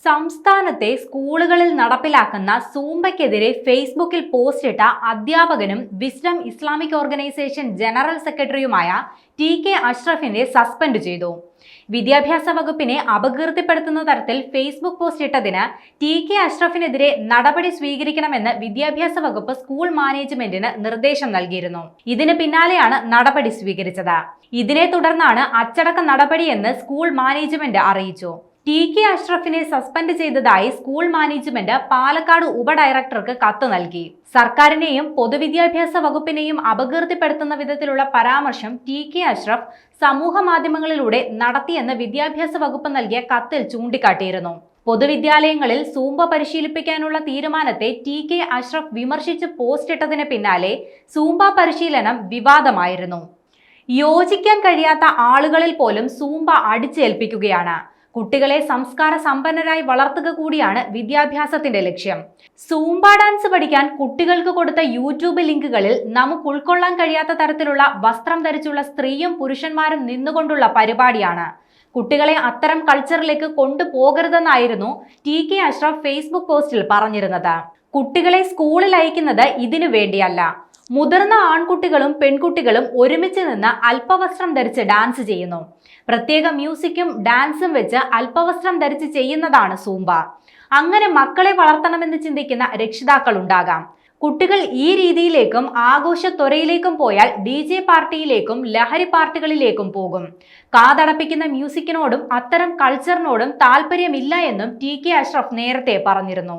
സംസ്ഥാനത്തെ സ്കൂളുകളിൽ നടപ്പിലാക്കുന്ന സൂംബയ്ക്കെതിരെ ഫേസ്ബുക്കിൽ പോസ്റ്റിട്ട അധ്യാപകനും വിസ്ഡം ഇസ്ലാമിക് ഓർഗനൈസേഷൻ ജനറൽ സെക്രട്ടറിയുമായ ടി.കെ. അഷ്റഫിനെ സസ്പെൻഡ് ചെയ്തു. വിദ്യാഭ്യാസ വകുപ്പിനെ അപകീർത്തിപ്പെടുത്തുന്ന തരത്തിൽ ഫേസ്ബുക്ക് പോസ്റ്റ് ഇട്ടതിന് ടി.കെ. അഷ്റഫിനെതിരെ നടപടി സ്വീകരിക്കണമെന്ന് വിദ്യാഭ്യാസ വകുപ്പ് സ്കൂൾ മാനേജ്മെന്റിന് നിർദ്ദേശം നൽകിയിരുന്നു. ഇതിന് പിന്നാലെയാണ് നടപടി സ്വീകരിച്ചത്. ഇതിനെ തുടർന്നാണ് അച്ചടക്ക നടപടിയെന്ന് സ്കൂൾ മാനേജ്മെന്റ് അറിയിച്ചു. ടി.കെ. അഷ്റഫിനെ സസ്പെൻഡ് ചെയ്തതായി സ്കൂൾ മാനേജ്മെന്റ് പാലക്കാട് ഉപഡയറക്ടർക്ക് കത്ത് നൽകി. സർക്കാരിനെയും പൊതുവിദ്യാഭ്യാസ വകുപ്പിനെയും അപകീർത്തിപ്പെടുത്തുന്ന വിധത്തിലുള്ള പരാമർശം ടി.കെ. അഷ്റഫ് സമൂഹ മാധ്യമങ്ങളിലൂടെ നടത്തിയെന്ന് വിദ്യാഭ്യാസ വകുപ്പ് നൽകിയ കത്തിൽ ചൂണ്ടിക്കാട്ടിയിരുന്നു. പൊതുവിദ്യാലയങ്ങളിൽ സൂംബ പരിശീലിപ്പിക്കാനുള്ള തീരുമാനത്തെ ടി.കെ. അഷ്റഫ് വിമർശിച്ച് പോസ്റ്റ് ഇട്ടതിന് പിന്നാലെ സൂംബ പരിശീലനം വിവാദമായിരുന്നു. യോജിക്കാൻ കഴിയാത്ത ആളുകളിൽ പോലും സൂംബ അടിച്ചേൽപ്പിക്കുകയാണ്. കുട്ടികളെ സംസ്കാര സമ്പന്നരായി വളർത്തുക കൂടിയാണ് വിദ്യാഭ്യാസത്തിന്റെ ലക്ഷ്യം. സൂംബ ഡാൻസ് പഠിക്കാൻ കുട്ടികൾക്ക് കൊടുത്ത യൂട്യൂബ് ലിങ്കുകളിൽ നമുക്ക് ഉൾക്കൊള്ളാൻ കഴിയാത്ത തരത്തിലുള്ള വസ്ത്രം ധരിച്ചുള്ള സ്ത്രീയും പുരുഷന്മാരും നിന്നുകൊണ്ടുള്ള പരിപാടിയാണ്. കുട്ടികളെ അത്തരം കൾച്ചറിലേക്ക് കൊണ്ടുപോകരുതെന്നായിരുന്നു ടി.കെ. അഷ്റഫ് ഫേസ്ബുക്ക് പോസ്റ്റിൽ പറഞ്ഞിരുന്നത്. കുട്ടികളെ സ്കൂളിൽ അയക്കുന്നത് ഇതിനു വേണ്ടിയല്ല. മുതിർന്ന ആൺകുട്ടികളും പെൺകുട്ടികളും ഒരുമിച്ച് നിന്ന് അല്പവസ്ത്രം ധരിച്ച് ഡാൻസ് ചെയ്യുന്നു. പ്രത്യേക മ്യൂസിക്കും ഡാൻസും വെച്ച് അല്പവസ്ത്രം ധരിച്ച് ചെയ്യുന്നതാണ് സൂംബ. അങ്ങനെ മക്കളെ വളർത്തണമെന്ന് ചിന്തിക്കുന്ന രക്ഷിതാക്കൾ ഉണ്ടാകാം. കുട്ടികൾ ഈ രീതിയിലേക്കും ആഘോഷത്വരയിലേക്കും പോയാൽ DJ പാർട്ടിയിലേക്കും ലഹരി പാർട്ടികളിലേക്കും പോകും. കാതടപ്പിക്കുന്ന മ്യൂസിക്കിനോടും അത്തരം കൾച്ചറിനോടും താല്പര്യമില്ല എന്നും ടി.കെ. അഷ്റഫ് നേരത്തെ പറഞ്ഞിരുന്നു.